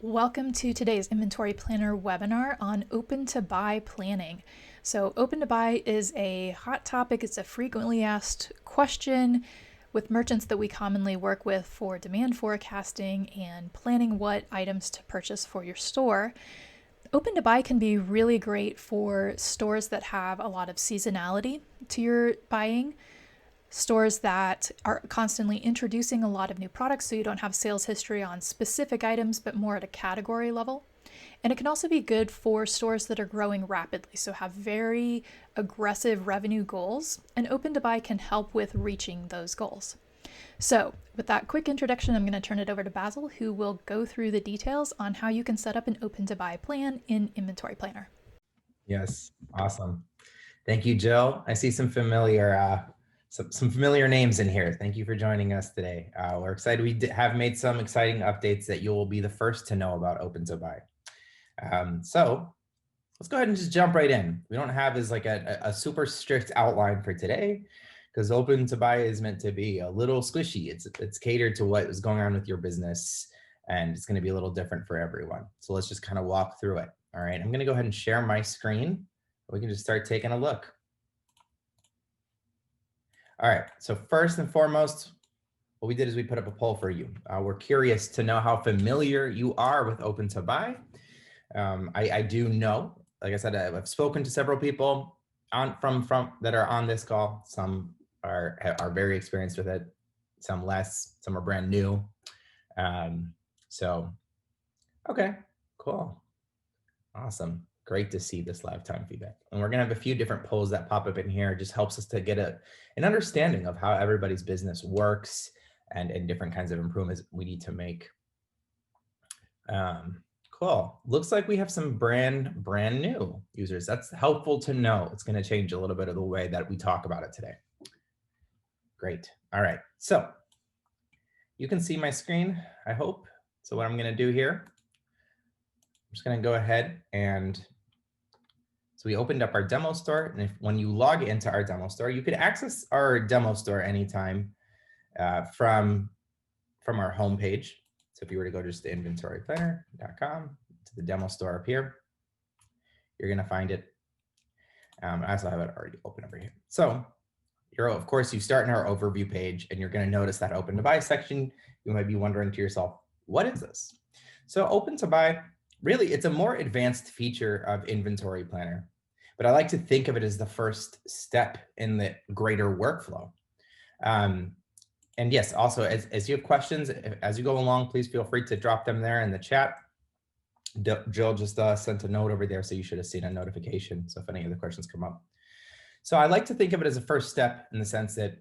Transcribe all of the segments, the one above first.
Welcome to today's Inventory Planner webinar on OpenToBuy Planning. So OpenToBuy is a hot topic. It's a frequently asked question with merchants that we commonly work with for demand forecasting and planning what items to purchase for your store. OpenToBuy can be really great for stores that have a lot of seasonality to your buying, stores that are constantly introducing a lot of new products, so you don't have sales history on specific items, but more at a category level. And it can also be good for stores that are growing rapidly, so have very aggressive revenue goals, and OpenToBuy can help with reaching those goals. So with that quick introduction, I'm going to turn it over to Basil, who will go through the details on how you can set up an OpenToBuy plan in Inventory Planner. Yes, awesome. Thank you, Jill. I see some familiar names in here. Thank you for joining us today. We're excited. We have made some exciting updates that you will be the first to know about OpenToBuy. So let's go ahead and just jump right in. We don't have as like a super strict outline for today because OpenToBuy is meant to be a little squishy. It's catered to what is going on with your business, and it's going to be a little different for everyone. So let's just kind of walk through it. All right, I'm going to go ahead and share my screen. We can just start taking a look. All right, so first and foremost, what we did is we put up a poll for you. We're curious to know how familiar you are with OpenToBuy. I do know, like I said, I've spoken to several people from that are on this call. Some are very experienced with it, some less, some are brand new. So, okay, cool, awesome. Great to see this live time feedback. And we're gonna have a few different polls that pop up in here. It just helps us to get an understanding of how everybody's business works and different kinds of improvements we need to make. Cool. Looks like we have some brand new users. That's helpful to know. It's gonna change a little bit of the way that we talk about it today. Great. All right. So you can see my screen, I hope. So what I'm gonna do here, I'm just gonna go ahead and so we opened up our demo store, and when you log into our demo store, you could access our demo store anytime from our homepage. So if you were to go just to inventoryplanner.com to the demo store up here, you're going to find it. I also have it already open over here. So of course, you start in our overview page, and you're going to notice that OpenToBuy section. You might be wondering to yourself, what is this? So OpenToBuy, really, it's a more advanced feature of Inventory Planner, but I like to think of it as the first step in the greater workflow. And yes, also, as you have questions, as you go along, please feel free to drop them there in the chat. Jill just sent a note over there, so you should have seen a notification. So if any other questions come up. So I like to think of it as a first step in the sense that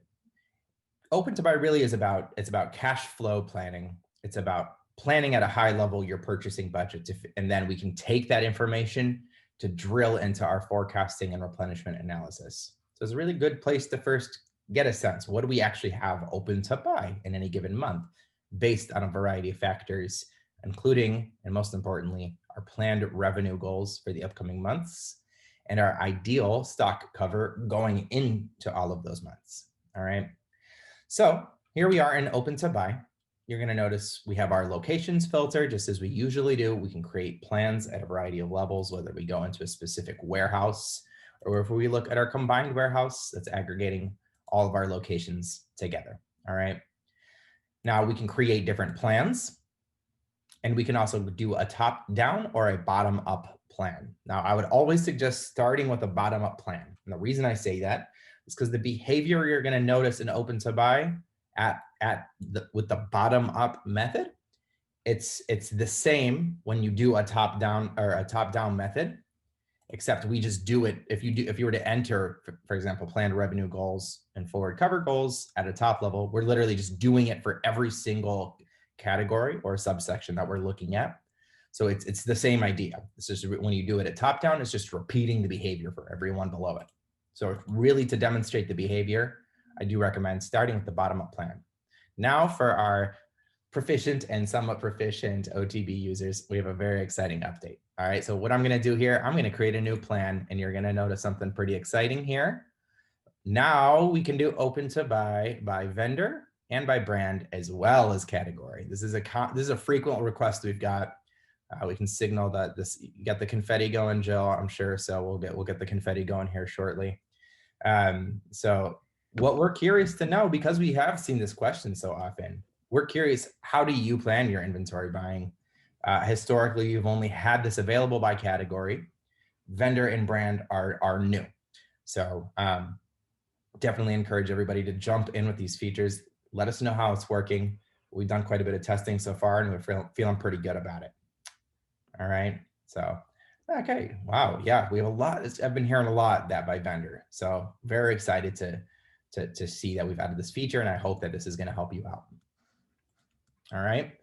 OpenToBuy really is about cash flow planning. It's about planning at a high level your purchasing budget, and then we can take that information to drill into our forecasting and replenishment analysis. So it's a really good place to first get a sense. What do we actually have open to buy in any given month based on a variety of factors, including, and most importantly, our planned revenue goals for the upcoming months and our ideal stock cover going into all of those months. All right. So here we are in OpenToBuy. You're going to notice we have our locations filter, just as we usually do. We can create plans at a variety of levels, whether we go into a specific warehouse or if we look at our combined warehouse that's aggregating all of our locations together. All right. Now we can create different plans, and we can also do a top-down or a bottom-up plan. Now, I would always suggest starting with a bottom-up plan. And the reason I say that is because the behavior you're going to notice in OpenToBuy with the bottom-up method, it's the same when you do a top-down method, except we just do it. If you were to enter, for example, planned revenue goals and forward cover goals at a top level, we're literally just doing it for every single category or subsection that we're looking at. So it's the same idea. It's just when you do it at top down, it's just repeating the behavior for everyone below it. So really, to demonstrate the behavior, I do recommend starting with the bottom up plan. Now for our proficient and somewhat proficient OTB users, we have a very exciting update. All right, so what I'm gonna do here, I'm gonna create a new plan, and you're gonna notice something pretty exciting here. Now we can do OpenToBuy by vendor and by brand as well as category. This is a frequent request we've got We can signal that this, you got the confetti going, Jill, I'm sure. So we'll get the confetti going here shortly. So what we're curious to know, because we have seen this question so often, we're curious, how do you plan your inventory buying? Historically, you've only had this available by category. Vendor and brand are new. So definitely encourage everybody to jump in with these features. Let us know how it's working. We've done quite a bit of testing so far, and we're feeling pretty good about it. All right, so, okay, wow, yeah, we have a lot. I've been hearing a lot that by vendor. So very excited to see that we've added this feature, and I hope that this is gonna help you out. All right,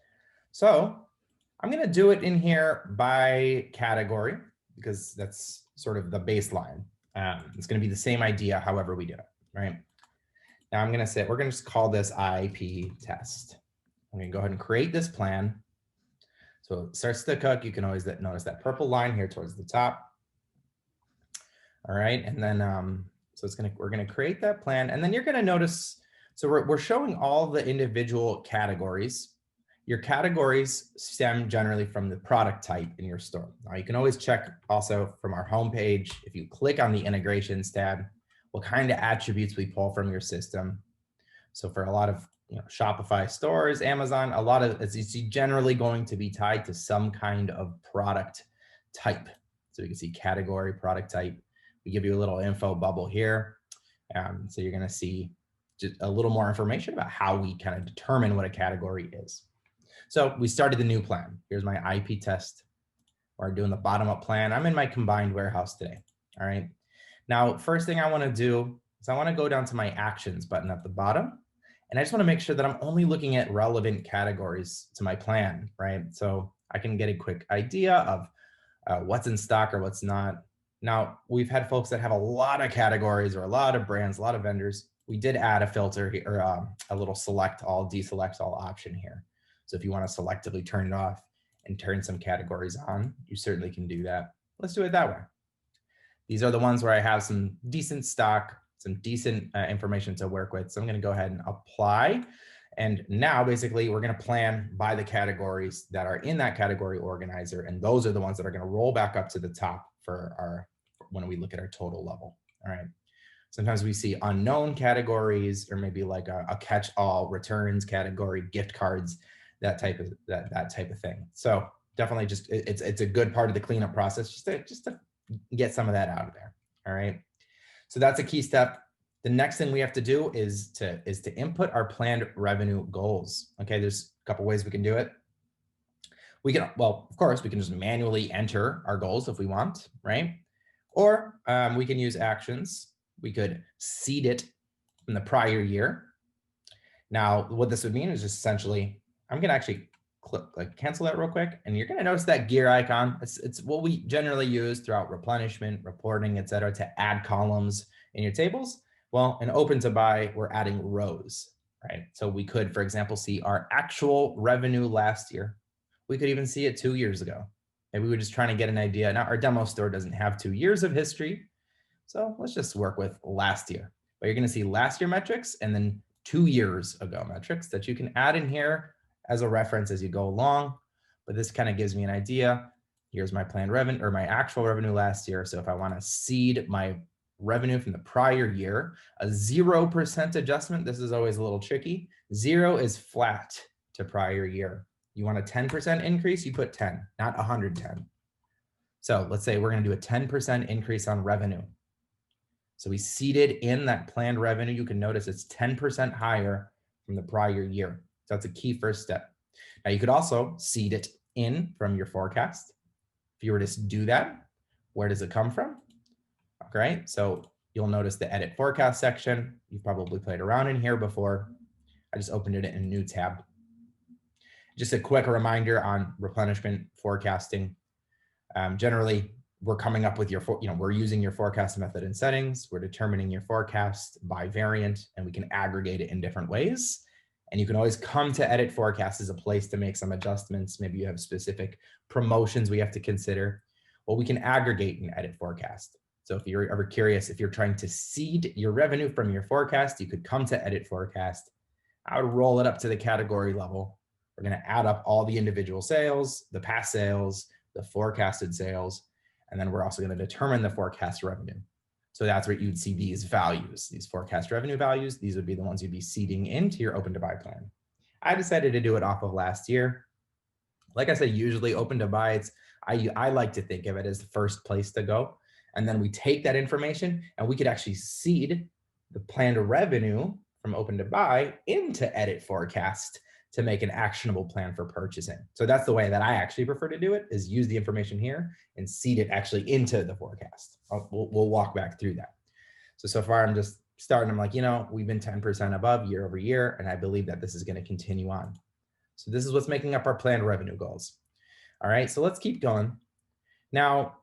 so I'm gonna do it in here by category because that's sort of the baseline. It's gonna be the same idea however we do it, right? Now I'm gonna say, we're gonna just call this IP test. I'm gonna go ahead and create this plan. So it starts to cook. You can always notice that purple line here towards the top. All right, and then so we're gonna create that plan, and then you're gonna notice, so we're showing all the individual categories. Your categories stem generally from the product type in your store. Now you can always check also from our homepage, if you click on the integrations tab, what kind of attributes we pull from your system. So for a lot of Shopify stores, Amazon, a lot of it's generally going to be tied to some kind of product type. So you can see category, product type. We give you a little info bubble here. So you're going to see just a little more information about how we kind of determine what a category is. So we started the new plan. Here's my IP test. We're doing the bottom-up plan. I'm in my combined warehouse today. All right. Now, first thing I want to do is I want to go down to my actions button at the bottom. And I just want to make sure that I'm only looking at relevant categories to my plan, right? So I can get a quick idea of what's in stock or what's not. Now, we've had folks that have a lot of categories or a lot of brands, a lot of vendors. We did add a filter here, or a little select all, deselect all option here. So if you want to selectively turn it off and turn some categories on, you certainly can do that. Let's do it that way. These are the ones where I have some decent stock, some decent information to work with. So I'm going to go ahead and apply. And now basically we're going to plan by the categories that are in that category organizer. And those are the ones that are going to roll back up to the top for when we look at our total level. All right. Sometimes we see unknown categories, or maybe like a catch-all returns category, gift cards, that type of thing. So definitely just, it's a good part of the cleanup process just to get some of that out of there. All right. So that's a key step. The next thing we have to do is to input our planned revenue goals. Okay, there's a couple ways we can do it. We can, well, of course, we can just manually enter our goals if we want, right? Or we can use actions. We could seed it from the prior year. Now, what this would mean is just essentially, I'm gonna actually cancel that real quick, and you're gonna notice that gear icon. It's what we generally use throughout replenishment, reporting, et cetera, to add columns in your tables. Well, in OpenToBuy, we're adding rows, right? So we could, for example, see our actual revenue last year. We could even see it 2 years ago. Maybe we're just trying to get an idea. Now, our demo store doesn't have 2 years of history, so let's just work with last year. But you're gonna see last year metrics and then 2 years ago metrics that you can add in here as a reference as you go along. But this kind of gives me an idea. Here's my planned revenue, or my actual revenue last year. So if I want to seed my revenue from the prior year, a 0% adjustment, this is always a little tricky. 0 is flat to prior year. You want a 10% increase, you put 10, not 110. So let's say we're going to do a 10% increase on revenue. So we seeded in that planned revenue. You can notice it's 10% higher from the prior year. So that's a key first step. Now you could also seed it in from your forecast. If you were to do that, where does it come from? Okay, so you'll notice the edit forecast section. You've probably played around in here before. I just opened it in a new tab. Just a quick reminder on replenishment forecasting. Generally, we're coming up with your, we're using your forecast method and settings. We're determining your forecast by variant, and we can aggregate it in different ways. And you can always come to edit forecast as a place to make some adjustments. Maybe you have specific promotions we have to consider. Well, we can aggregate and edit forecast. So if you're ever curious, if you're trying to seed your revenue from your forecast, you could come to edit forecast. I would roll it up to the category level. We're going to add up all the individual sales, the past sales, the forecasted sales, and then we're also going to determine the forecast revenue. So that's where you'd see these values, these forecast revenue values. These would be the ones you'd be seeding into your open-to-buy plan. I decided to do it off of last year. Like I said, usually open-to-buy, I like to think of it as the first place to go. And then we take that information and we could actually seed the planned revenue from open-to-buy into edit forecast to make an actionable plan for purchasing. So that's the way that I actually prefer to do it, is use the information here and seed it actually into the forecast. We'll walk back through that. So far I'm just starting, I'm like, we've been 10% above year over year, and I believe that this is going to continue on. So this is what's making up our planned revenue goals. All right, so let's keep going. Now,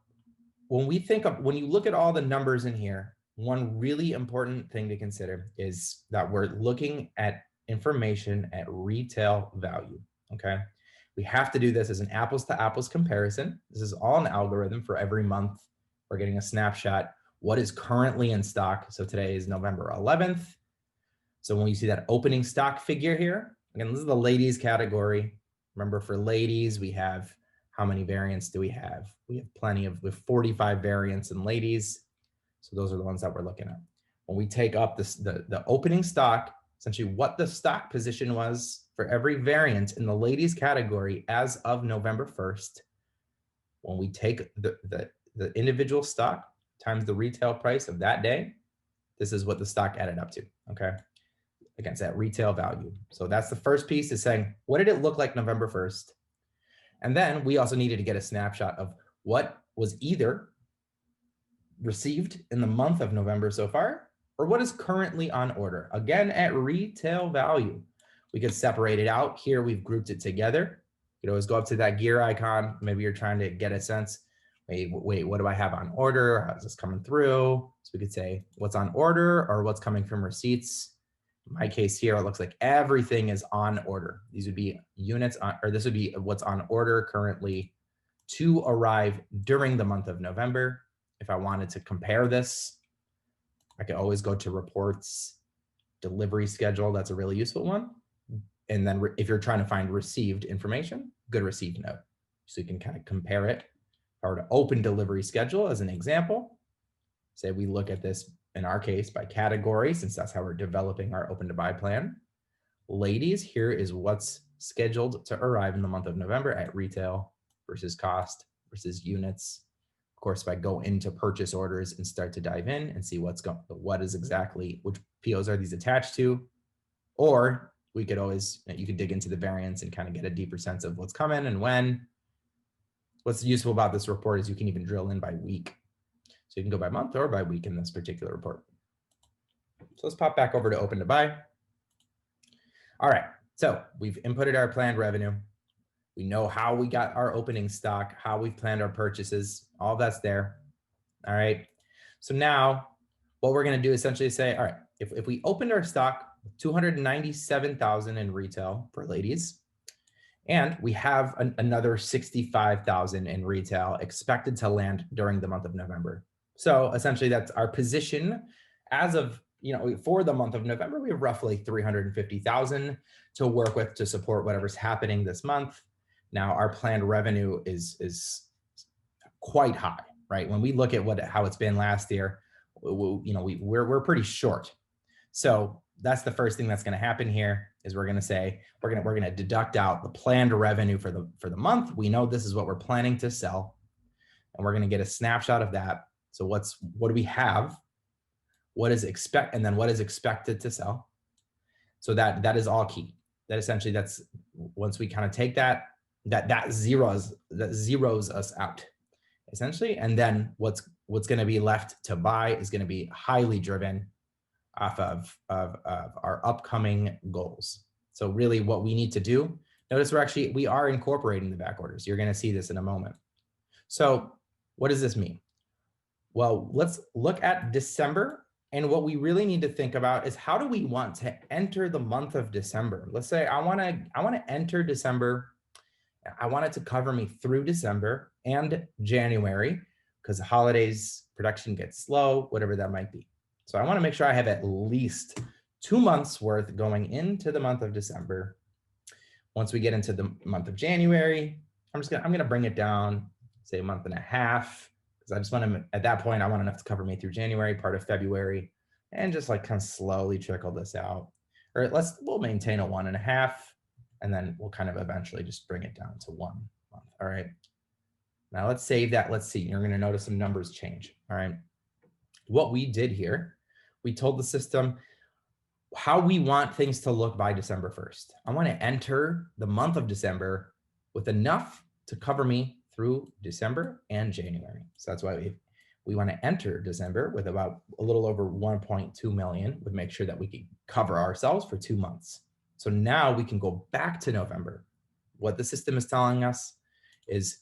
when you look at all the numbers in here, one really important thing to consider is that we're looking at information at retail value, okay? We have to do this as an apples to apples comparison. This is all an algorithm for every month. We're getting a snapshot. What is currently in stock? So today is November 11th. So when you see that opening stock figure here, again, this is the ladies category. Remember, for ladies, we have, how many variants do we have? We have plenty of, with 45 variants in ladies. So those are the ones that we're looking at. When we take up the opening stock, essentially what the stock position was for every variant in the ladies category as of November 1st, when we take the individual stock times the retail price of that day, this is what the stock added up to, okay? Against that retail value. So that's the first piece, is saying, what did it look like November 1st? And then we also needed to get a snapshot of what was either received in the month of November so far, or what is currently on order, again, at retail value. We could separate it out. Here we've grouped it together. You could always go up to that gear icon. Maybe you're trying to get a sense, wait, what do I have on order? How's this coming through? So we could say what's on order or what's coming from receipts. In my case here, it looks like everything is on order. These would be units on, or this would be what's on order currently to arrive during the month of November. If I wanted to compare this, I could always go to reports, delivery schedule. That's a really useful one. And then if you're trying to find received information, good received note. So you can kind of compare it. If I were to open delivery schedule as an example, say we look at this in our case by category, since that's how we're developing our open to buy plan. Ladies, here is what's scheduled to arrive in the month of November at retail versus cost versus units. Of course, if I go into purchase orders and start to dive in and see what is exactly, which POs are these attached to, or we could always, you could dig into the variants and kind of get a deeper sense of what's coming and when. What's useful about this report is you can even drill in by week. So you can go by month or by week in this particular report. So let's pop back over to open to buy. All right, so we've inputted our planned revenue. We know how we got our opening stock, how we've planned our purchases, all that's there. All right. So now what we're going to do is essentially say, all right, if we opened our stock with 297,000 in retail for ladies, and we have another 65,000 in retail expected to land during the month of November. So essentially that's our position as of, for the month of November, we have roughly 350,000 to work with to support whatever's happening this month. Now our planned revenue is quite high, right? When we look at how it's been last year, we're pretty short. So that's the first thing that's going to happen here is we're going to say we're going to deduct out the planned revenue for the month. We know this is what we're planning to sell, and we're going to get a snapshot of that. So what do we have? What is and then what is expected to sell? So that is all key. That essentially that's once we kind of take that zeros us out essentially, and then what's going to be left to buy is going to be highly driven off of our upcoming goals. So really what we need to do, notice we are incorporating the back orders. You're going to see this in a moment. So what does this mean? Well, let's look at December. And what we really need to think about is how do we want to enter the month of December? Let's say I want to enter December. I want it to cover me through December and January because the holidays production gets slow, whatever that might be. So I want to make sure I have at least 2 months worth going into the month of December. Once we get into the month of January, I'm gonna bring it down, say a month and a half, because I just want to, at that point, I want enough to cover me through January, part of February, and just like kind of slowly trickle this out. Or we'll maintain a 1.5, and then we'll kind of eventually just bring it down to 1 month. All right. Now let's save that. Let's see. You're going to notice some numbers change. All right. What we did here, we told the system how we want things to look by December 1st. I want to enter the month of December with enough to cover me through December and January. So that's why we want to enter December with about a little over 1.2 million, would make sure that we can cover ourselves for 2 months. So now we can go back to November. What the system is telling us is,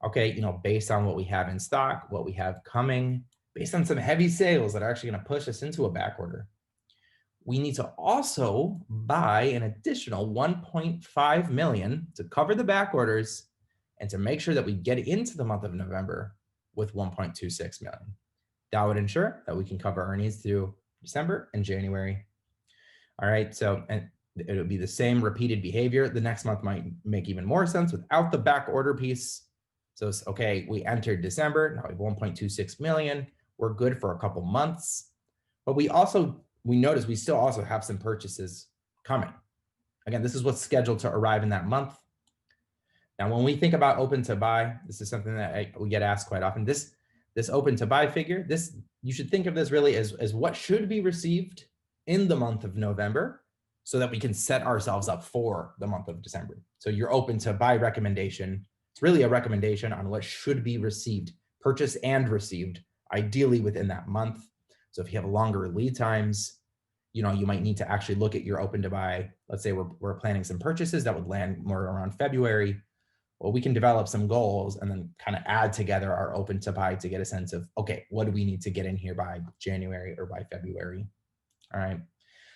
okay, based on what we have in stock, what we have coming, based on some heavy sales that are actually going to push us into a back order, we need to also buy an additional 1.5 million to cover the back orders and to make sure that we get into the month of November with 1.26 million. That would ensure that we can cover our needs through December and January. All right, so and it would be the same repeated behavior. The next month might make even more sense without the back order piece. So it's okay, we entered December, now we have 1.26 million. We're good for a couple months, but we notice we still also have some purchases coming. Again, this is what's scheduled to arrive in that month. Now, when we think about open to buy, this is something that we get asked quite often. This open to buy figure, you should think of this really as what should be received in the month of November so that we can set ourselves up for the month of December. So your open to buy recommendation, it's really a recommendation on what should be received, purchased and received, ideally within that month. So if you have longer lead times, you might need to actually look at your open to buy. Let's say we're planning some purchases that would land more around February. Well, we can develop some goals and then kind of add together our open to buy to get a sense of, okay, what do we need to get in here by January or by February? All right.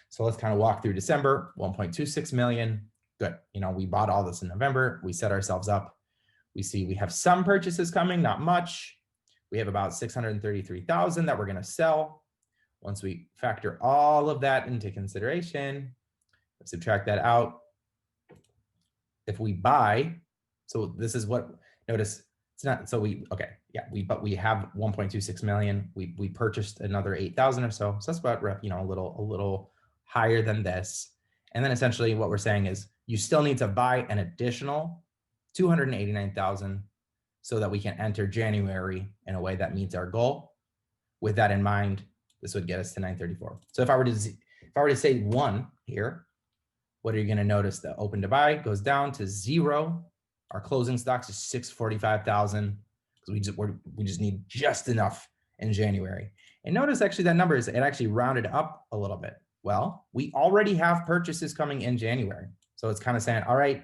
So let's kind of walk through December, 1.26 million. Good. We bought all this in November. We set ourselves up. We see we have some purchases coming, not much. We have about 633,000 that we're going to sell. Once we factor all of that into consideration, subtract that out. If we buy, so this is what, notice it's not, so but we have 1.26 million. We purchased another 8,000 or so. So that's about, a little higher than this. And then essentially what we're saying is you still need to buy an additional 289,000 so that we can enter January in a way that meets our goal. With that in mind, this would get us to 934. So if I were to say 1 here, what are you going to notice? The open to buy goes down to 0. Our closing stocks is 645,000 because we just need just enough in January. And notice actually that number it actually rounded up a little bit. Well, we already have purchases coming in January. So it's kind of saying, all right,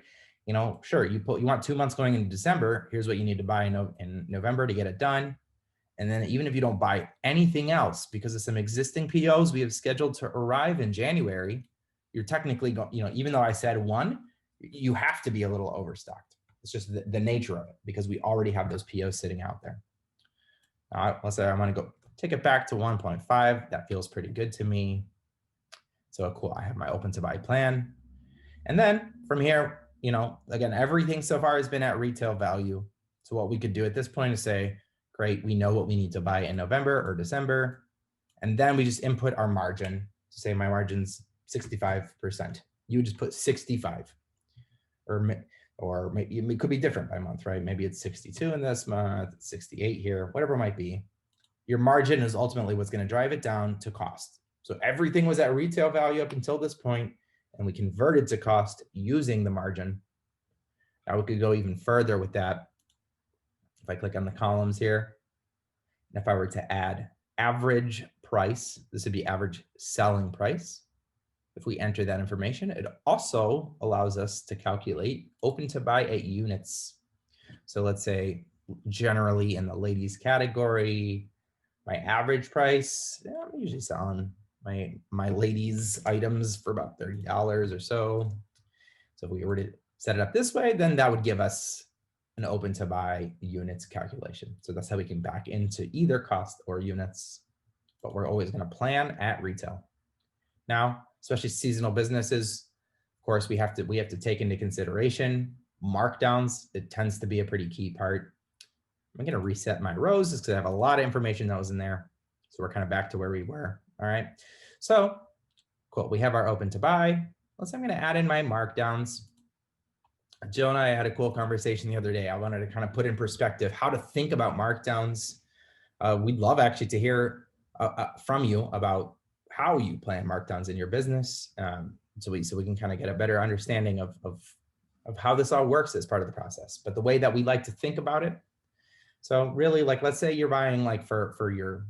sure, you want 2 months going into December. Here's what you need to buy in November to get it done. And then even if you don't buy anything else, because of some existing POs we have scheduled to arrive in January, you're technically, even though I said 1, you have to be a little overstocked. It's just the nature of it because we already have those POs sitting out there. Let's say I want to go take it back to 1.5. That feels pretty good to me. So cool, I have my open to buy plan. And then from here, again, everything so far has been at retail value. So what we could do at this point is say, great, we know what we need to buy in November or December. And then we just input our margin. So say my margin's 65%. You would just put 65. Or maybe it could be different by month, right? Maybe it's 62 in this month, 68 here, whatever it might be. Your margin is ultimately what's going to drive it down to cost. So everything was at retail value up until this point, and we converted to cost using the margin. Now we could go even further with that. If I click on the columns here, and if I were to add average price, this would be average selling price. If we enter that information, it also allows us to calculate open to buy at units. So let's say generally in the ladies category, my average price, I'm usually selling my ladies items for about $30 or so. So if we were to set it up this way, then that would give us an open to buy units calculation. So that's how we can back into either cost or units, but we're always going to plan at retail. Now, especially seasonal businesses, of course, we have to take into consideration markdowns. It tends to be a pretty key part. I'm going to reset my rows just because I have a lot of information that was in there. So we're kind of back to where we were. All right. So cool. We have our open to buy. I'm going to add in my markdowns. Jill and I had a cool conversation the other day. I wanted to kind of put in perspective how to think about markdowns. We'd love actually to hear from you about how you plan markdowns in your business, so we can kind of get a better understanding of how this all works as part of the process. But the way that we like to think about it, so really, like, let's say you're buying like for your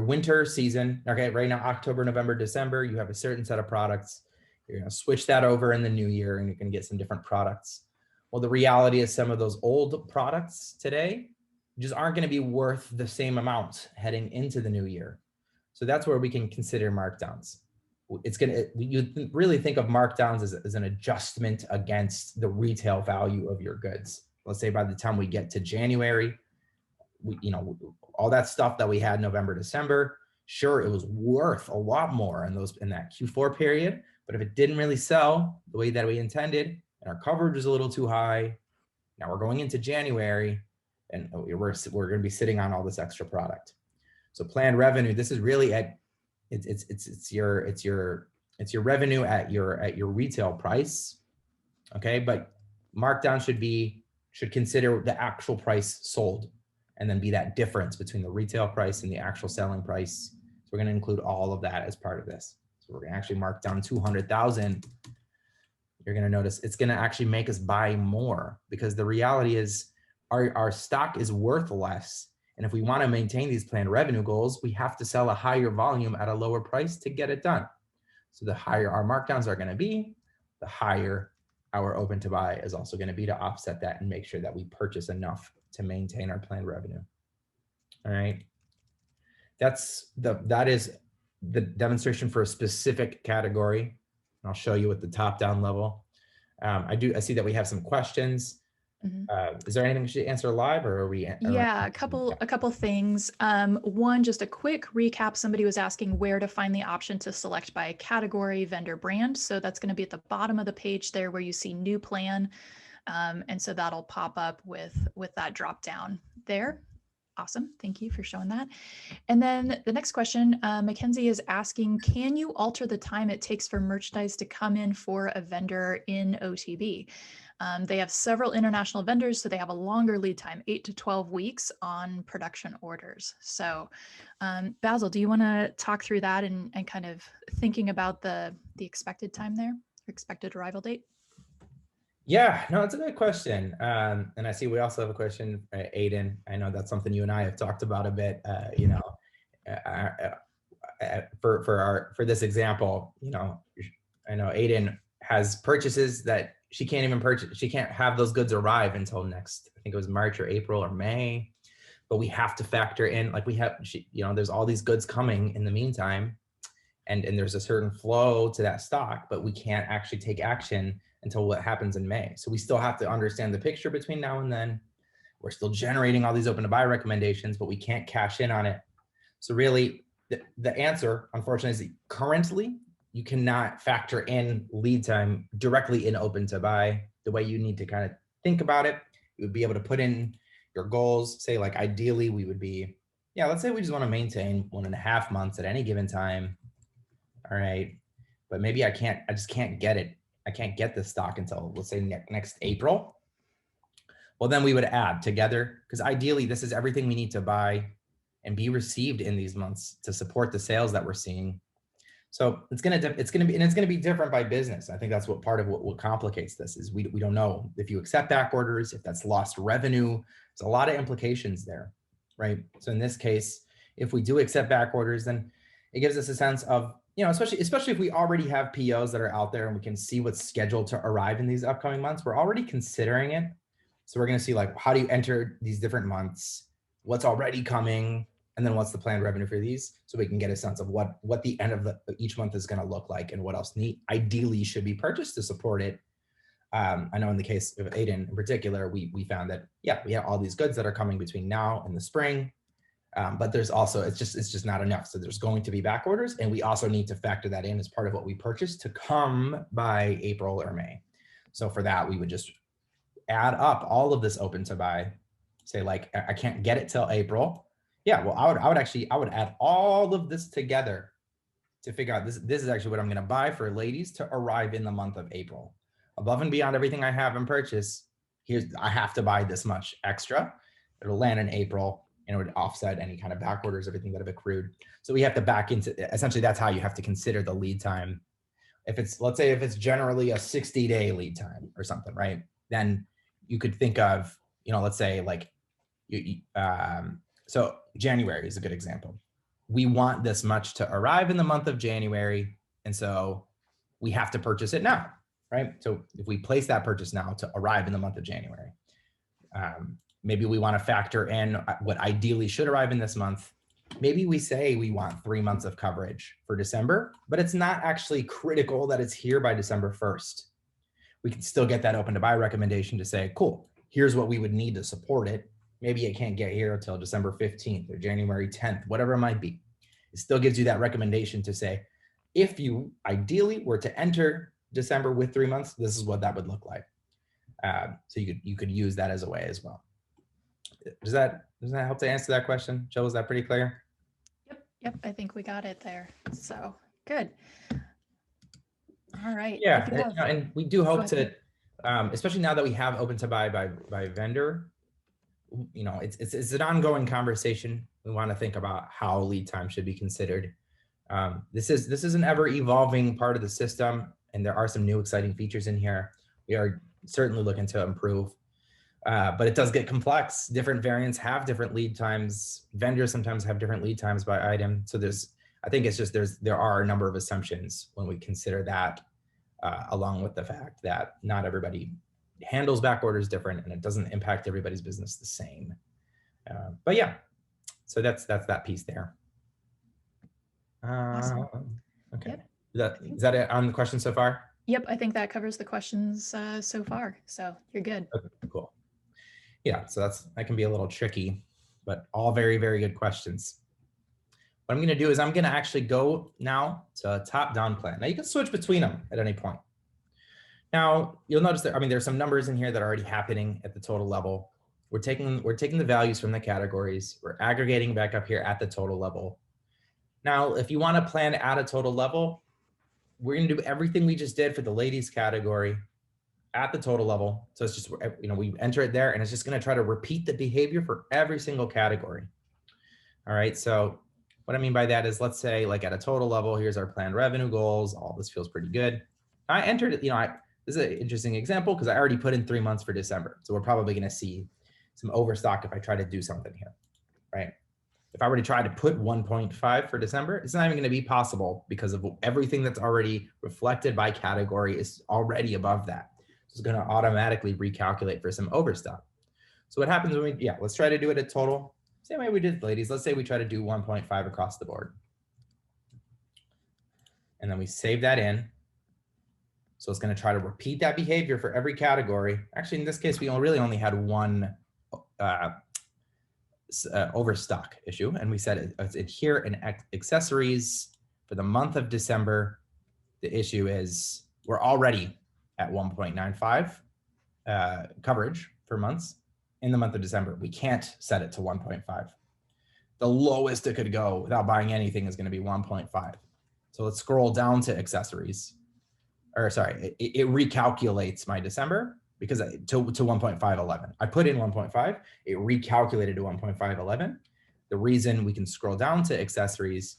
winter season. Okay, right now, October, November, December, you have a certain set of products. You're going to switch that over in the new year, and you're going to get some different products. Well, the reality is some of those old products today just aren't going to be worth the same amount heading into the new year. So that's where we can consider markdowns. You really think of markdowns as an adjustment against the retail value of your goods. Let's say by the time we get to January, all that stuff that we had November, December, sure, it was worth a lot more in that Q4 period. But if it didn't really sell the way that we intended, and our coverage was a little too high, now we're going into January, and we're going to be sitting on all this extra product. So planned revenue, this is really it's your revenue at your retail price. Okay, but markdown should consider the actual price sold, and then be that difference between the retail price and the actual selling price. So we're going to include all of that as part of this. So we're going to actually mark down 200,000. You're going to notice it's going to actually make us buy more, because the reality is our stock is worth less. And if we want to maintain these planned revenue goals, we have to sell a higher volume at a lower price to get it done. So the higher our markdowns are going to be, the higher our open to buy is also going to be to offset that and make sure that we purchase enough to maintain our planned revenue. All right. That is the demonstration for a specific category. I'll show you at the top down level. I see that we have some questions. Is there anything we should answer live, or are we? Yeah, a couple things. One, just a quick recap. Somebody was asking where to find the option to select by category, vendor, brand. So that's going to be at the bottom of the page there where you see new plan. And so that'll pop up with that drop down there. Awesome. Thank you for showing that. And then the next question, Mackenzie is asking, can you alter the time it takes for merchandise to come in for a vendor in OTB? They have several international vendors, so they have a longer lead time, 8 to 12 weeks on production orders. So Basil, do you want to talk through that and kind of thinking about the expected time there, expected arrival date? Yeah, no, it's a good question. And I see we also have a question, Aiden. I know that's something you and I have talked about a bit, for this example, I know Aiden has purchases that she can't even purchase. She can't have those goods arrive until next, I think it was March or April or May, but we have to factor in, like there's all these goods coming in the meantime, and there's a certain flow to that stock, but we can't actually take action until what happens in May. So we still have to understand the picture between now and then. We're still generating all these open to buy recommendations, but we can't cash in on it. So really the answer, unfortunately, is currently you cannot factor in lead time directly in open to buy. The way you need to kind of think about it, you would be able to put in your goals, say like ideally we would be, let's say we just want to maintain 1.5 months at any given time. All right. But maybe I just can't get it. I can't get the stock until, let's say, next April. Well, then we would add together, because ideally this is everything we need to buy and be received in these months to support the sales that we're seeing. So it's going to be different by business. I think that's part of what complicates this is we don't know if you accept back orders, if that's lost revenue. There's a lot of implications there, right? So in this case, if we do accept back orders, then it gives us a sense of, especially if we already have POs that are out there and we can see what's scheduled to arrive in these upcoming months, we're already considering it. So we're going to see like, how do you enter these different months? What's already coming? And then what's the planned revenue for these? So we can get a sense of what the end of each month is going to look like and what else ideally should be purchased to support it. I know in the case of Aiden in particular, we found that, we have all these goods that are coming between now and the spring. But there's also, it's just not enough. So there's going to be back orders, and we also need to factor that in as part of what we purchased to come by April or May. So for that, we would just add up all of this open to buy, say like, I can't get it till April. Yeah, well, I would add all of this together to figure out this is actually what I'm going to buy for ladies to arrive in the month of April. Above and beyond everything I have in purchase, I have to buy this much extra. It'll land in April, and it would offset any kind of back orders, everything that have accrued. So we have to back into, essentially that's how you have to consider the lead time. If it's, let's say if it's generally a 60-day lead time or something, right? Then you could think of, let's say like, so January is a good example. We want this much to arrive in the month of January. And so we have to purchase it now, right? So if we place that purchase now to arrive in the month of January, maybe we want to factor in what ideally should arrive in this month. Maybe we say we want 3 months of coverage for December, but it's not actually critical that it's here by December 1st. We can still get that open to buy recommendation to say, cool, here's what we would need to support it. Maybe it can't get here until December 15th or January 10th, whatever it might be. It still gives you that recommendation to say, if you ideally were to enter December with 3 months, this is what that would look like. So you could use that as a way as well. Does that help to answer that question? Jill, was that pretty clear? Yep. I think we got it there. So good. All right. Yeah, and we do hope to, especially now that we have open to buy by vendor, it's an ongoing conversation. We want to think about how lead time should be considered. This is an ever evolving part of the system, and there are some new exciting features in here. We are certainly looking to improve, but it does get complex. Different variants have different lead times. Vendors sometimes have different lead times by item. So I think it's just there are a number of assumptions when we consider that, along with the fact that not everybody handles back orders different, and it doesn't impact everybody's business the same. But yeah, so that's that piece there. Awesome. Okay. Yep. Is that it on the question so far? Yep, I think that covers the questions so far. So you're good. Okay, cool. Yeah, so that can be a little tricky, but all very, very good questions. What I'm going to do is I'm going to actually go now to top-down plan. Now you can switch between them at any point. Now you'll notice that, there's some numbers in here that are already happening at the total level. We're taking the values from the categories. We're aggregating back up here at the total level. Now, if you want to plan at a total level, we're going to do everything we just did for the ladies category at the total level. So it's just, we enter it there, and it's just going to try to repeat the behavior for every single category. All right. So what I mean by that is, let's say like at a total level, here's our planned revenue goals. All this feels pretty good. I entered it, this is an interesting example because I already put in 3 months for December. So we're probably going to see some overstock if I try to do something here, right? If I were to try to put 1.5 for December, it's not even going to be possible because of everything that's already reflected by category is already above that. So it's going to automatically recalculate for some overstock. So what happens when let's try to do it at total. Same way we did ladies. Let's say we try to do 1.5 across the board. And then we save that in. So it's going to try to repeat that behavior for every category. Actually, in this case, we really only had one overstock issue. And we said it's here in accessories for the month of December. The issue is we're already at 1.95 coverage for months in the month of December. We can't set it to 1.5. The lowest it could go without buying anything is going to be 1.5. So let's scroll down to accessories. Or sorry, it recalculates my December because to 1.511. I put in 1.5, it recalculated to 1.511. The reason we can scroll down to accessories,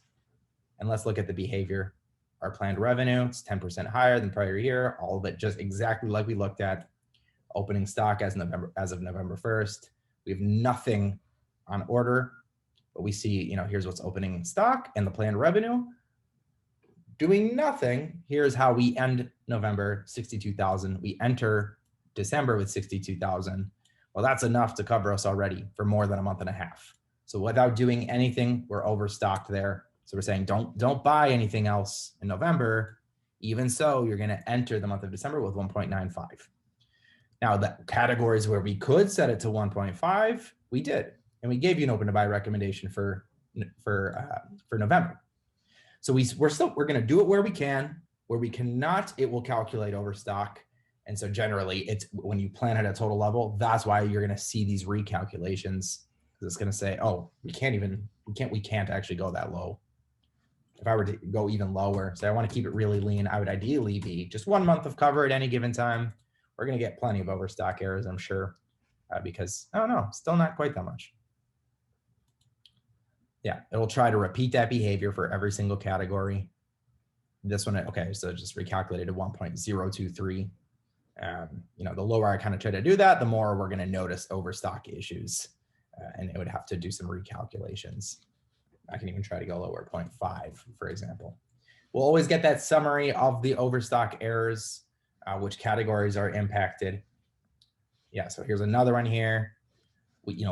and let's look at the behavior. Our planned revenue, it's 10% higher than prior year, all of it just exactly like we looked at. Opening stock as of November 1st. We have nothing on order, but we see, here's what's opening stock and the planned revenue. Doing nothing, here's how we end November, 62,000. We enter December with 62,000. Well, that's enough to cover us already for more than a month and a half. So without doing anything, we're overstocked there. So we're saying don't buy anything else in November. Even so, you're going to enter the month of December with 1.95. Now, the categories where we could set it to 1.5, we did. and we gave you an open to buy recommendation for November. So we're going to do it where we can. Where we cannot, it will calculate overstock. And so generally, it's when you plan at a total level, that's why you're going to see these recalculations, because it's going to say, oh, we can't actually go that low. If I were to go even lower, say I want to keep it really lean, I would ideally be just 1 month of cover at any given time. We're going to get plenty of overstock errors, I'm sure, because I don't know, still not quite that much. Yeah, it'll try to repeat that behavior for every single category. This one, okay, so just recalculated to 1.023. The lower I kind of try to do that, the more we're going to notice overstock issues, and it would have to do some recalculations. I can even try to go lower, 0.5, for example. We'll always get that summary of the overstock errors, which categories are impacted. Yeah, so here's another one here.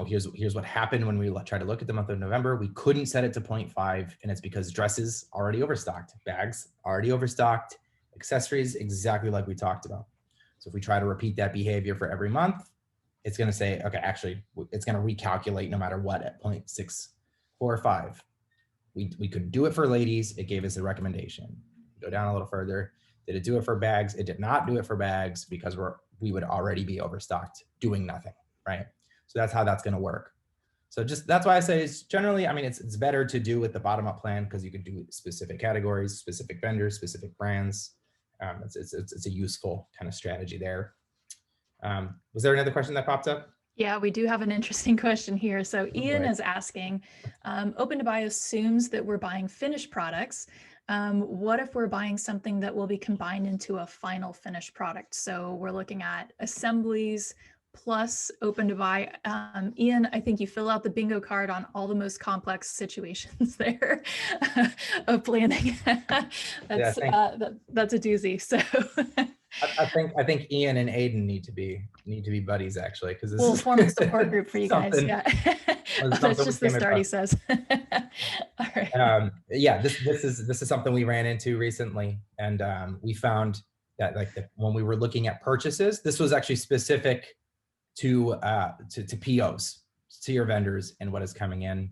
Here's what happened when we tried to look at the month of November. We couldn't set it to 0.5, and it's because dresses already overstocked, bags already overstocked, accessories exactly like we talked about. So if we try to repeat that behavior for every month, it's going to say, okay, actually, it's going to recalculate no matter what at 0.645. We could do it for ladies. It gave us a recommendation. Go down a little further. Did it do it for bags? It did not do it for bags because we would already be overstocked doing nothing, right? So that's how that's going to work. So that's why I say it's generally, I mean, it's better to do with the bottom-up plan because you can do specific categories, specific vendors, specific brands. It's a useful kind of strategy there. Was there another question that popped up? Yeah, we do have an interesting question here. So Ian is asking, Open to Buy assumes that we're buying finished products. What if we're buying something that will be combined into a final finished product? So we're looking at assemblies plus Open to Buy. Ian, I think you fill out the bingo card on all the most complex situations there of planning. That's a doozy. So I think Ian and Aiden need to be buddies, actually, because we'll form a support group for you guys. Yeah, that's just the start, he says. All right. Yeah, this is something we ran into recently, and we found that when we were looking at purchases, this was actually specific to POs, to your vendors and what is coming in.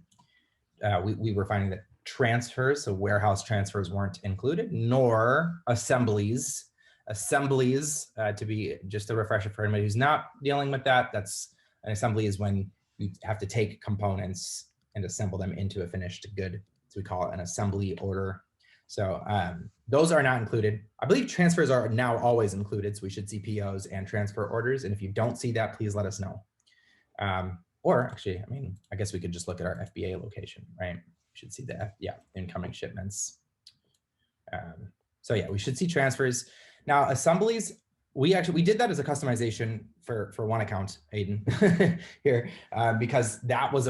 We were finding that transfers, so warehouse transfers, weren't included, nor assemblies. To be just a refresher for anybody who's not dealing with that, that's an assembly is when you have to take components and assemble them into a finished good. So we call it an assembly order. So those are not included. I believe transfers are now always included. So we should see POs and transfer orders. And if you don't see that, please let us know. Or actually, I mean, I guess we could just look at our FBA location, right? We should see the incoming shipments. So yeah, we should see transfers. Now assemblies, we did that as a customization for one account, Aiden, here, because that was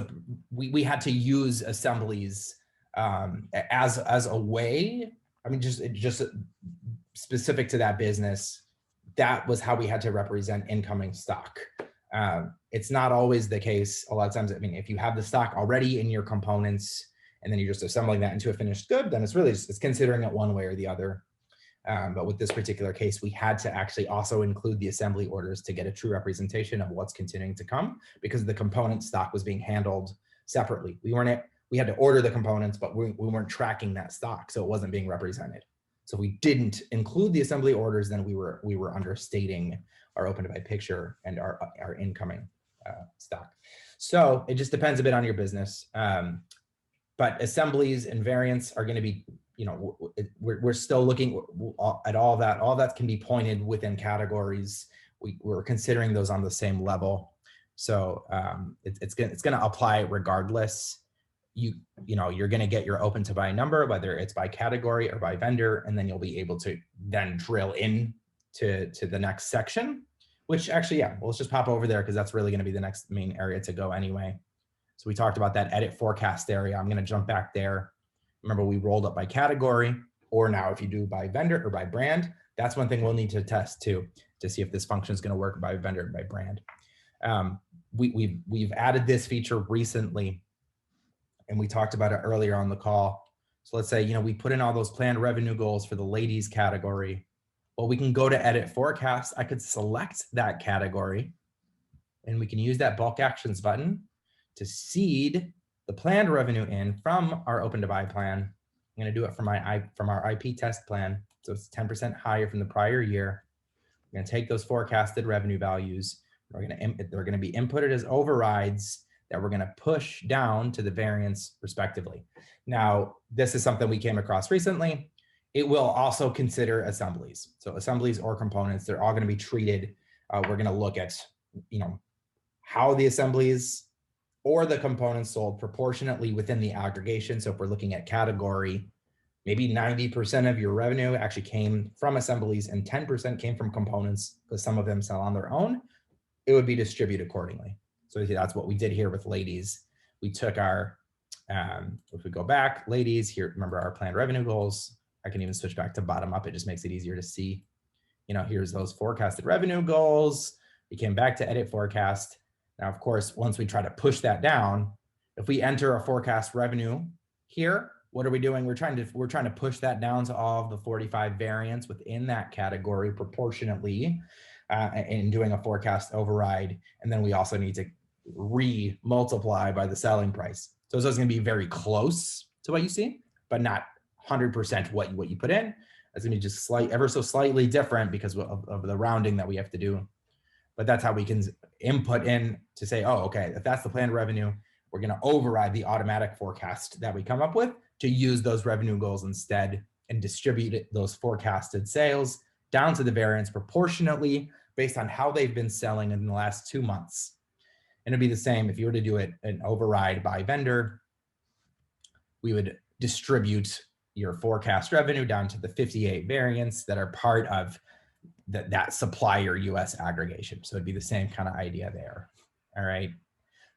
we had to use assemblies as a way. I mean, just specific to that business, that was how we had to represent incoming stock. It's not always the case. A lot of times, I mean, if you have the stock already in your components and then you're just assembling that into a finished good, then it's really it's considering it one way or the other. But with this particular case, we had to actually also include the assembly orders to get a true representation of what's continuing to come, because the component stock was being handled separately. We had to order the components, but we weren't tracking that stock, so it wasn't being represented. So we didn't include the assembly orders, then we were understating our open to buy picture and our incoming stock. So it just depends a bit on your business. But assemblies and variants are going to be, we're still looking at all that. All that can be pointed within categories. We're considering those on the same level. So it's going to apply regardless. You're going to get your open to buy number, whether it's by category or by vendor, and then you'll be able to then drill in to the next section, which actually, yeah, let's just pop over there because that's really going to be the next main area to go anyway. So we talked about that edit forecast area. I'm going to jump back there. Remember, we rolled up by category, or now if you do by vendor or by brand, that's one thing we'll need to test too, to see if this function is going to work by vendor or by brand. We've added this feature recently, and we talked about it earlier on the call. So let's say, we put in all those planned revenue goals for the ladies category. Well, we can go to edit forecast. I could select that category, and we can use that bulk actions button to seed the planned revenue in from our OpenToBuy plan. I'm going to do it from our IP test plan. So it's 10% higher from the prior year. We're going to take those forecasted revenue values. They're going to be inputted as overrides that we're going to push down to the variance respectively. Now, this is something we came across recently. It will also consider assemblies. So assemblies or components, they're all going to be treated. We're going to look at, how the assemblies or the components sold proportionately within the aggregation. So if we're looking at category, maybe 90% of your revenue actually came from assemblies and 10% came from components because some of them sell on their own. It would be distributed accordingly. So that's what we did here with ladies. We took our, if we go back, ladies here, remember our planned revenue goals. I can even switch back to bottom up. It just makes it easier to see, here's those forecasted revenue goals. We came back to edit forecast. Now, of course, once we try to push that down, if we enter a forecast revenue here, what are we doing? We're trying to push that down to all of the 45 variants within that category proportionately, and doing a forecast override. And then we also need to re-multiply by the selling price. So it's going to be very close to what you see, but not 100% what you put in. It's going to be just ever so slightly different because of the rounding that we have to do. But that's how we can input in to say, oh, okay, if that's the planned revenue, we're going to override the automatic forecast that we come up with to use those revenue goals instead and distribute those forecasted sales down to the variance proportionately based on how they've been selling in the last 2 months. And it'd be the same if you were to do an override by vendor. We would distribute your forecast revenue down to the 58 variants that are part of that supplier US aggregation. So it'd be the same kind of idea there. All right.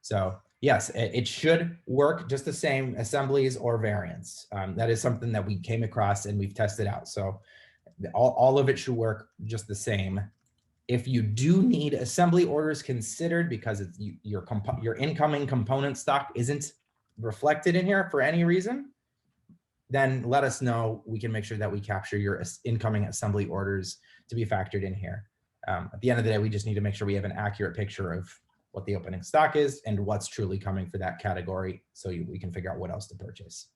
So yes, it should work just the same, assemblies or variants. That is something that we came across and we've tested out. So all of it should work just the same. If you do need assembly orders considered because it's your incoming component stock isn't reflected in here for any reason, then let us know. We can make sure that we capture your incoming assembly orders to be factored in here. At the end of the day, we just need to make sure we have an accurate picture of what the opening stock is and what's truly coming for that category so we can figure out what else to purchase.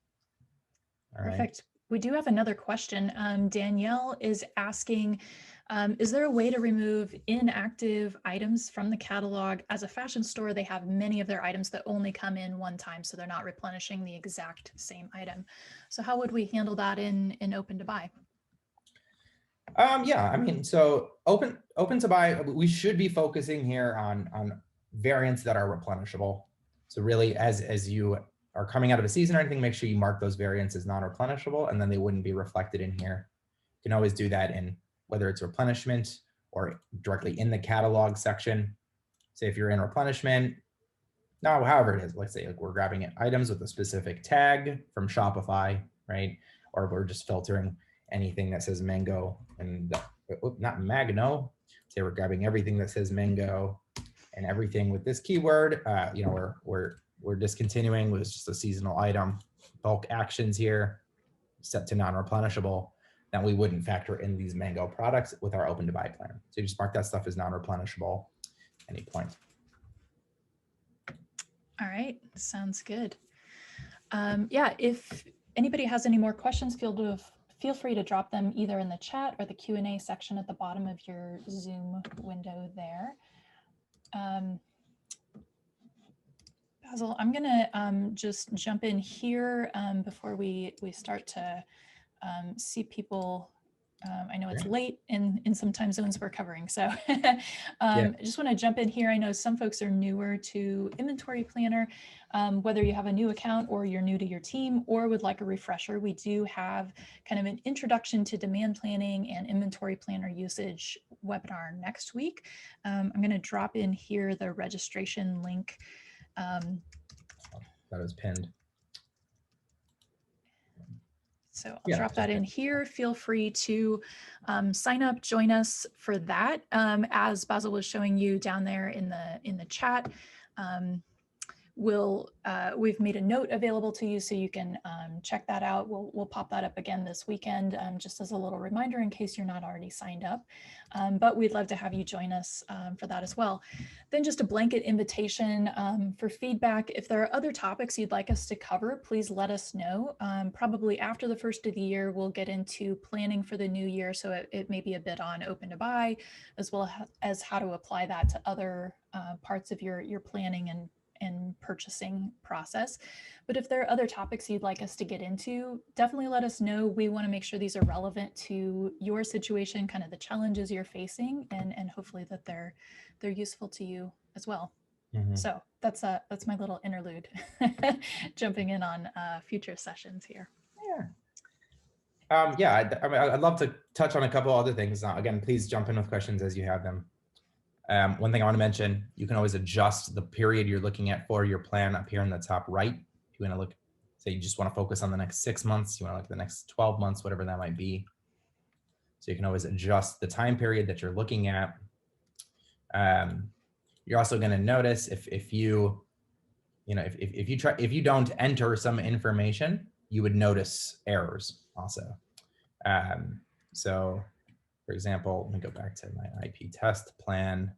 All right. Perfect. We do have another question. Danielle is asking, is there a way to remove inactive items from the catalog? As a fashion store, they have many of their items that only come in one time, so they're not replenishing the exact same item. So how would we handle that in OpenToBuy? Yeah, I mean, so OpenToBuy, we should be focusing here on variants that are replenishable. So really, as you are coming out of a season or anything, make sure you mark those variants as non-replenishable, and then they wouldn't be reflected in here. You can always do that in whether it's replenishment or directly in the catalog section. Say if you're in replenishment, now however it is, let's say like we're grabbing items with a specific tag from Shopify, right? Or we're just filtering anything that says mango and not magno. Say we're grabbing everything that says mango and everything with this keyword. We're discontinuing with just a seasonal item. Bulk actions here set to non-replenishable. Then we wouldn't factor in these mango products with our OpenToBuy plan. So you just mark that stuff as non-replenishable at any point. All right, sounds good. Yeah, if anybody has any more questions, feel free to drop them either in the chat or the Q&A section at the bottom of your Zoom window there. Basil, I'm gonna just jump in here before we start to see people. I know it's late in some time zones we're covering, so I just want to jump in here. I know some folks are newer to Inventory Planner. Whether you have a new account or you're new to your team or would like a refresher, we do have kind of an introduction to demand planning and Inventory Planner usage webinar next week. I'm going to drop in here the registration link. That was pinned. So I'll drop that in here. Feel free to sign up, join us for that. As Basil was showing you down there in the chat, we've made a note available to you so you can check that out. We'll pop that up again this weekend, just as a little reminder in case you're not already signed up. But we'd love to have you join us for that as well. Then just a blanket invitation for feedback. If there are other topics you'd like us to cover, please let us know. Probably after the first of the year, we'll get into planning for the new year. So it may be a bit on OpenToBuy, as well as how to apply that to other parts of your planning and purchasing process. But if there are other topics you'd like us to get into, definitely let us know. We want to make sure these are relevant to your situation, kind of the challenges you're facing, and hopefully that they're useful to you as well. Mhm. So that's my little interlude, jumping in on future sessions here. Yeah, I mean, I'd love to touch on a couple other things. Again, please jump in with questions as you have them. One thing I want to mention, you can always adjust the period you're looking at for your plan up here in the top right. If you want to look, say you just want to focus on the next 6 months, you want to look at the next 12 months, whatever that might be. So you can always adjust the time period that you're looking at. You're also going to notice if you don't enter some information, you would notice errors also. So for example, let me go back to my IP test plan.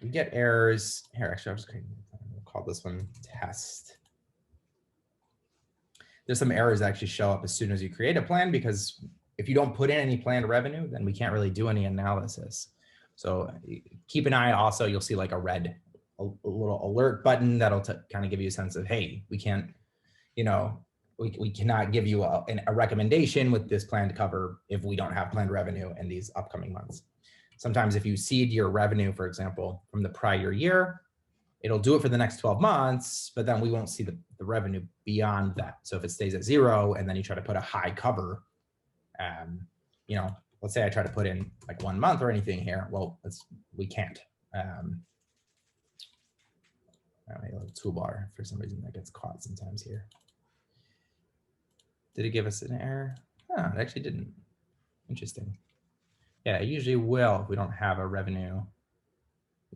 We get errors here. Actually, we'll call this one test. There's some errors that actually show up as soon as you create a plan, because if you don't put in any planned revenue, then we can't really do any analysis. So keep an eye. Also, you'll see like a little alert button that'll kind of give you a sense of, hey, we can't, we cannot give you a recommendation with this plan to cover if we don't have planned revenue in these upcoming months. Sometimes if you seed your revenue, for example, from the prior year, it'll do it for the next 12 months, but then we won't see the revenue beyond that. So if it stays at 0 and then you try to put a high cover, let's say I try to put in like 1 month or anything here, well, we can't. A little toolbar, for some reason that gets caught sometimes here. Did it give us an error? Oh, it actually didn't. Interesting. Yeah, it usually will if we don't have a revenue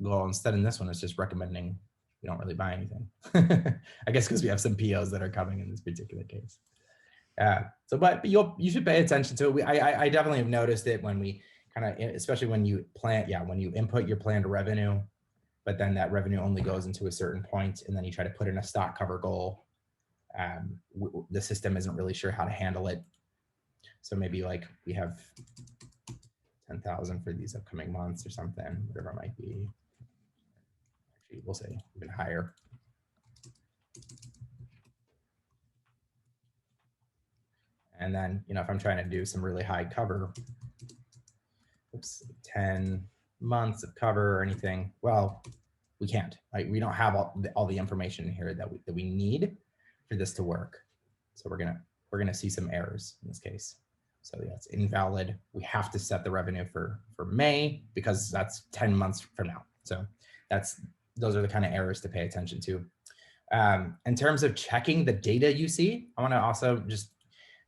goal. Instead, in this one, it's just recommending we don't really buy anything. I guess because we have some POs that are coming in this particular case. But you should pay attention to it. I definitely have noticed it when we kind of, especially when you when you input your planned revenue, but then that revenue only goes into a certain point, and then you try to put in a stock cover goal. The system isn't really sure how to handle it. So maybe like we have 10,000 for these upcoming months or something, whatever it might be. Actually, we'll say even higher. And then, if I'm trying to do some really high cover, 10 months of cover or anything, well, we can't. We don't have all the information here that we need for this to work. So we're gonna see some errors in this case. So yeah, it's invalid. We have to set the revenue for May because that's 10 months from now. So those are the kind of errors to pay attention to. In terms of checking the data you see, I want to also just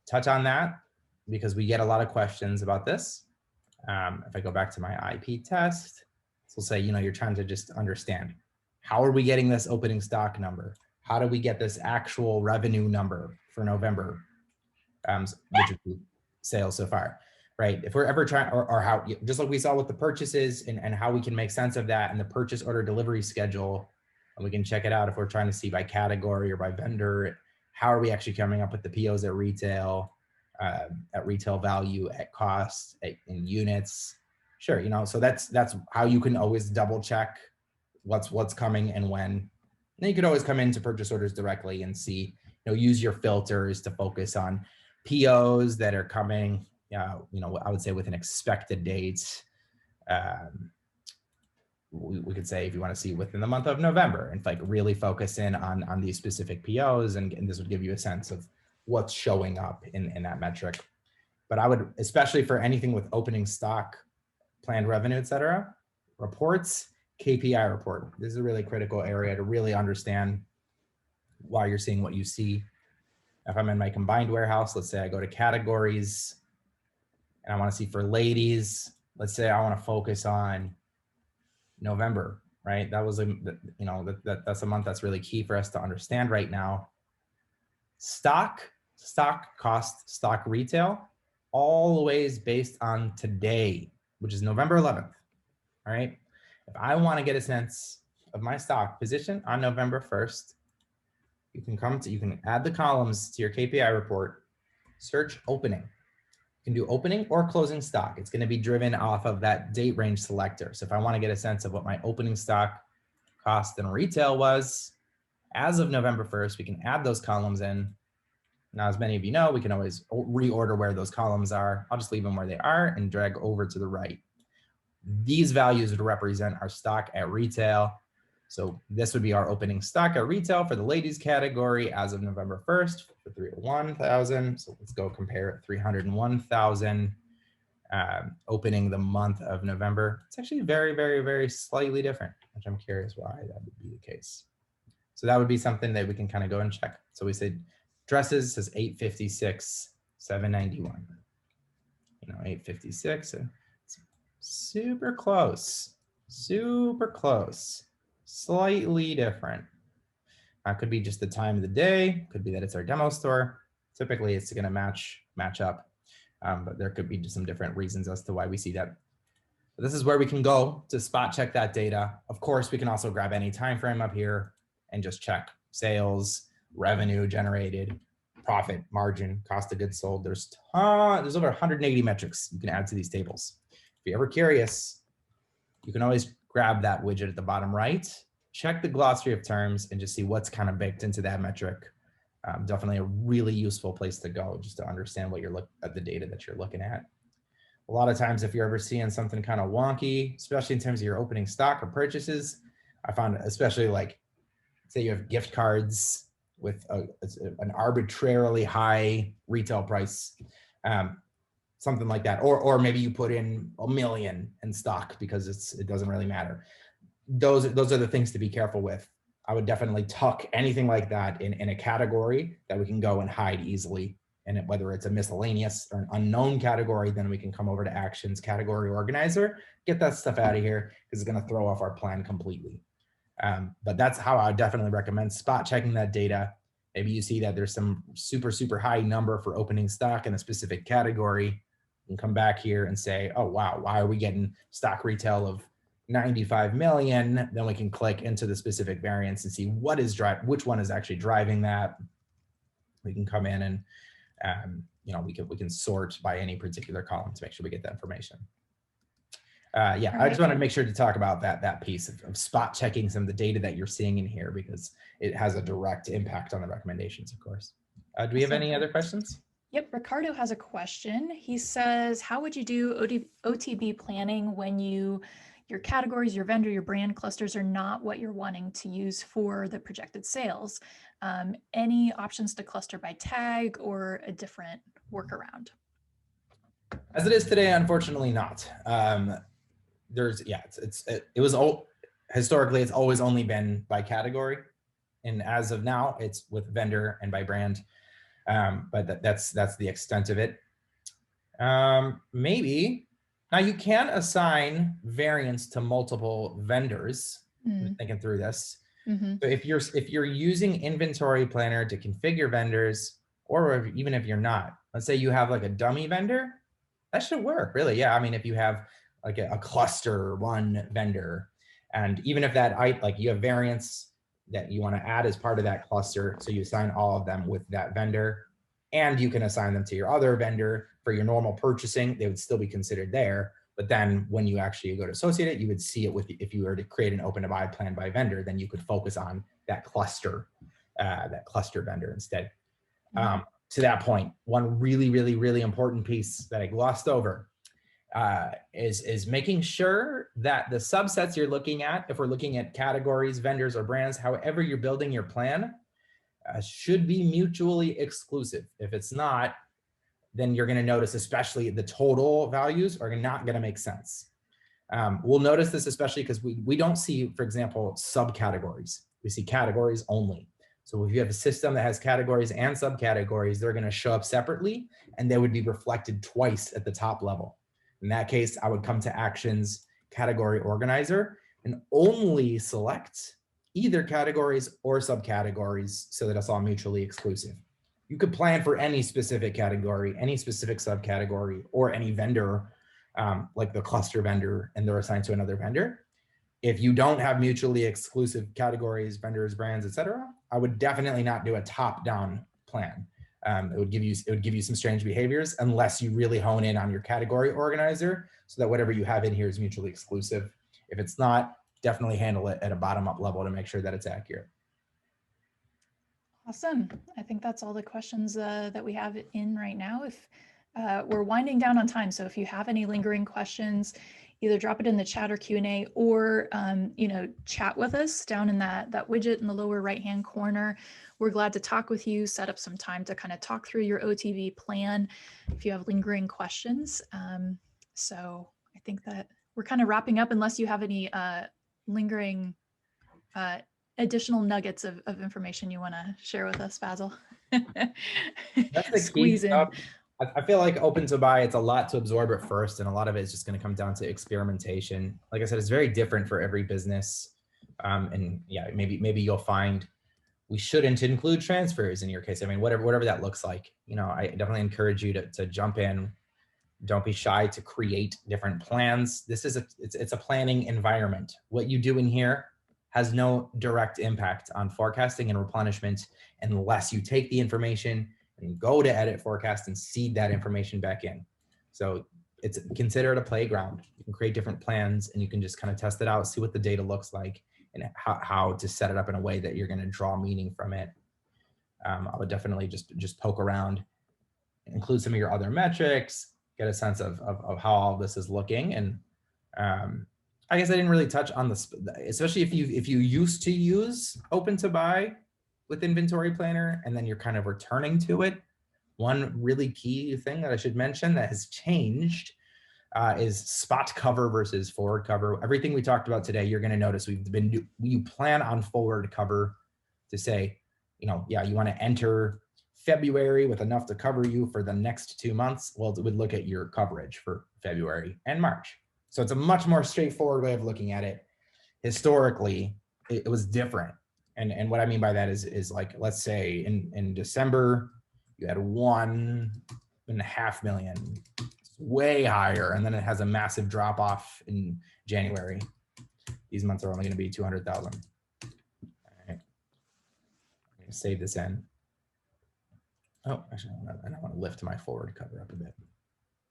touch on that because we get a lot of questions about this. If I go back to my IP test, so say, you're trying to just understand, how are we getting this opening stock number? How do we get this actual revenue number for November, which would be sales so far, right? If we're ever trying, or how, just like we saw with the purchases and how we can make sense of that and the purchase order delivery schedule, and we can check it out if we're trying to see by category or by vendor, how are we actually coming up with the POs at retail value, at cost, in units. Sure, so that's how you can always double check what's coming and when. And then you could always come into purchase orders directly and see, use your filters to focus on POs that are coming, I would say with an expected date. We could say if you want to see within the month of November, and like really focus in on these specific POs, and this would give you a sense of what's showing up in that metric. But I would, especially for anything with opening stock, planned revenue, et cetera, reports, KPI report. This is a really critical area to really understand why you're seeing what you see. If I'm in my combined warehouse, let's say I go to categories and I want to see for ladies, let's say I want to focus on November, right? That was that's a month that's really key for us to understand right now. Stock cost, stock retail, always based on today, which is November 11th. All right. If I want to get a sense of my stock position on November 1st, you can add the columns to your KPI report, search opening. You can do opening or closing stock. It's going to be driven off of that date range selector. So if I want to get a sense of what my opening stock cost and retail was as of November 1st, we can add those columns in. Now, as many of you know, we can always reorder where those columns are. I'll just leave them where they are and drag over to the right. These values would represent our stock at retail. So this would be our opening stock at retail for the ladies category as of November 1st for 301,000. So let's go compare it, 301,000 opening the month of November. It's actually very, very, very slightly different, which I'm curious why that would be the case. So that would be something that we can kind of go and check. So we said dresses says 856, 791. 856. Super close, slightly different. Could be just the time of the day. Could be that it's our demo store. Typically, it's going to match up, but there could be just some different reasons as to why we see that. But this is where we can go to spot check that data. Of course, we can also grab any time frame up here and just check sales, revenue generated, profit, margin, cost of goods sold. There's over 180 metrics you can add to these tables. If you're ever curious, you can always grab that widget at the bottom right, check the glossary of terms, and just see what's kind of baked into that metric. Definitely a really useful place to go just to understand what you're at the data that you're looking at. A lot of times, if you're ever seeing something kind of wonky, especially in terms of your opening stock or purchases, I found especially like, say you have gift cards with an arbitrarily high retail price, something like that, or maybe you put in $1 million in stock because it doesn't really matter. Those are the things to be careful with. I would definitely tuck anything like that in a category that we can go and hide easily. And whether it's a miscellaneous or an unknown category, then we can come over to Actions Category Organizer, get that stuff out of here because it's going to throw off our plan completely. But that's how I would definitely recommend spot checking that data. Maybe you see that there's some super high number for opening stock in a specific category. You can come back here and say, oh, wow, why are we getting stock retail of 95 million? Then we can click into the specific variance and see which one is actually driving that. We can come in and we can sort by any particular column to make sure we get that information. Yeah, right. I just wanted to make sure to talk about that piece of spot checking some of the data that you're seeing in here because it has a direct impact on the recommendations, of course. Do we have any other questions? Yep, Ricardo has a question. He says, how would you do OTB planning when your categories, your vendor, your brand clusters are not what you're wanting to use for the projected sales? Any options to cluster by tag or a different workaround? As it is today, unfortunately not. Historically, it's always only been by category. And as of now, it's with vendor and by brand. But that's the extent of it. Maybe now you can assign variants to multiple vendors. I'm thinking through this. So if you're using Inventory Planner to configure vendors, or even if you're not, let's say you have like a dummy vendor, that should work really. Yeah, I mean, if you have like a cluster one vendor, and even if you have variants that you want to add as part of that cluster. So you assign all of them with that vendor, and you can assign them to your other vendor for your normal purchasing. They would still be considered there. But then when you actually go to associate it, you would see it if you were to create an OpenToBuy plan by vendor, then you could focus on that cluster vendor instead. To that point, one really important piece that I glossed over is making sure that the subsets you're looking at, if we're looking at categories, vendors, or brands, however you're building your plan, should be mutually exclusive. If it's not, then you're going to notice, especially the total values are not going to make sense. We'll notice this especially because we don't see, for example, subcategories. We see categories only. So if you have a system that has categories and subcategories, they're going to show up separately, and they would be reflected twice at the top level. In that case, I would come to Actions Category Organizer, and only select either categories or subcategories so that it's all mutually exclusive. You could plan for any specific category, any specific subcategory, or any vendor, like the cluster vendor, and they're assigned to another vendor. If you don't have mutually exclusive categories, vendors, brands, etc., I would definitely not do a top-down plan. It would give you some strange behaviors unless you really hone in on your category organizer so that whatever you have in here is mutually exclusive. If it's not, definitely handle it at a bottom-up level to make sure that it's accurate. Awesome. I think that's all the questions that we have in right now. If we're winding down on time, so if you have any lingering questions, either drop it in the chat or Q&A, or chat with us down in that widget in the lower right-hand corner. We're glad to talk with you, set up some time to kind of talk through your OTB plan if you have lingering questions. So I think that we're kind of wrapping up unless you have any lingering additional nuggets of information you want to share with us, Basil. That's the Squeeze key in. stuff. I feel like OpenToBuy, it's a lot to absorb at first, and a lot of it is just going to come down to experimentation. Like I said, it's very different for every business. And yeah, maybe you'll find we shouldn't include transfers in your case. I mean, whatever that looks like. I definitely encourage you to jump in. Don't be shy to create different plans. This is it's a planning environment. What you do in here has no direct impact on forecasting and replenishment unless you take the information and go to edit forecast and seed that information back in. So it's considered a playground. You can create different plans and you can just kind of test it out, see what the data looks like, and how to set it up in a way that you're going to draw meaning from it. I would definitely just poke around, include some of your other metrics, get a sense of how all this is looking. And I guess I didn't really touch on this, especially if you used to use OpenToBuy with Inventory Planner and then you're kind of returning to it. One really key thing that I should mention that has changed is spot cover versus forward cover. Everything we talked about today, you're going to notice you plan on forward cover to say, yeah, you want to enter February with enough to cover you for the next 2 months. Well, it would look at your coverage for February and March. So it's a much more straightforward way of looking at it. Historically, it was different. And what I mean by that is like, let's say in December, you had 1.5 million, it's way higher. And then it has a massive drop off in January. These months are only going to be 200,000. All right. I'm going to save this in. Oh, actually, I don't want to lift my forward cover up a bit.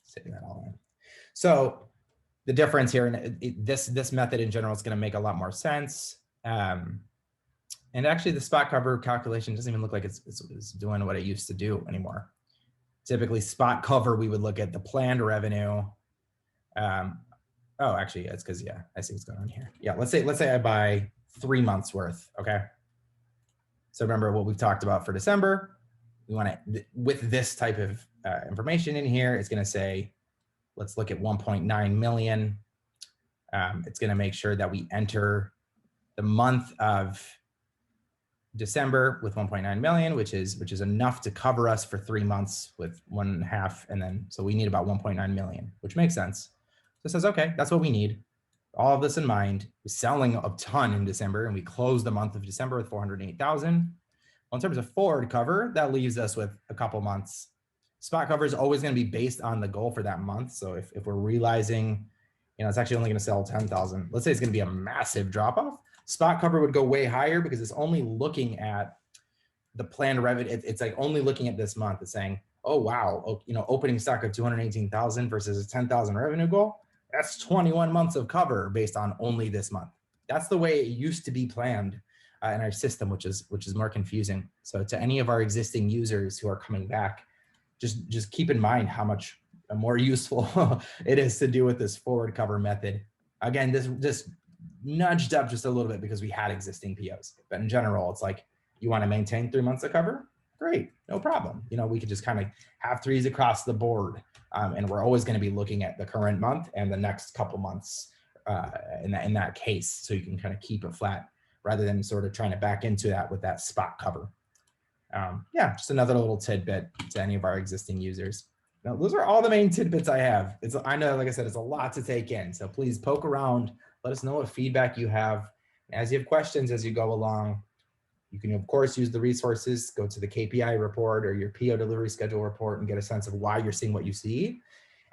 Save that all in. So the difference here, and this method in general is going to make a lot more sense. And actually, the spot cover calculation doesn't even look like it's doing what it used to do anymore. Typically, spot cover, we would look at the planned revenue. Oh, actually, it's because, yeah, I see what's going on here. Yeah, let's say I buy 3 months worth. Okay. So remember what we've talked about for December. We want to, with this type of information in here, it's going to say, let's look at 1.9 million. It's going to make sure that we enter the month of December with 1.9 million, which is enough to cover us for 3 months with 1.5. And then, so we need about 1.9 million, which makes sense. So it says, okay, that's what we need. All of this in mind, we're selling a ton in December and we close the month of December with 408,000. Well, in terms of forward cover, that leaves us with a couple months. Spot cover is always going to be based on the goal for that month. So if we're realizing, it's actually only going to sell 10,000, let's say it's going to be a massive drop off, spot cover would go way higher because it's only looking at the planned revenue. It's like only looking at this month. It's saying, oh, wow, opening stock of 218,000 versus a 10,000 revenue goal. That's 21 months of cover based on only this month. That's the way it used to be planned in our system, which is more confusing. So to any of our existing users who are coming back, just keep in mind how much more useful it is to do with this forward cover method. Again, this nudged up just a little bit because we had existing POs, but in general, it's like you want to maintain 3 months of cover. Great, no problem. We could just kind of have threes across the board, and we're always going to be looking at the current month and the next couple months in that case, so you can kind of keep it flat rather than sort of trying to back into that with that spot cover. Yeah, just another little tidbit to any of our existing users. Now, those are all the main tidbits I have. I know, like I said, it's a lot to take in. So please poke around, Let us know what feedback you have. As you have questions as you go along, you can, of course, use the resources, go to the KPI report or your PO delivery schedule report and get a sense of why you're seeing what you see.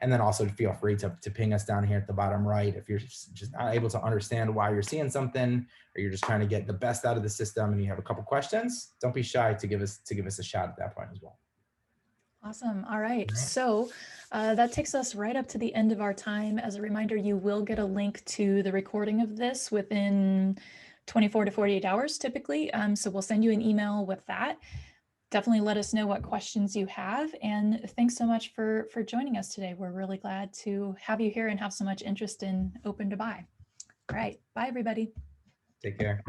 And then also feel free to ping us down here at the bottom right if you're just not able to understand why you're seeing something, or you're just trying to get the best out of the system and you have a couple questions. Don't be shy to give us a shot at that point as well. Awesome. All right. So that takes us right up to the end of our time. As a reminder, you will get a link to the recording of this within 24 to 48 hours typically. So we'll send you an email with that. Definitely let us know what questions you have. And thanks so much for joining us today. We're really glad to have you here and have so much interest in OpenToBuy. All right. Bye, everybody. Take care.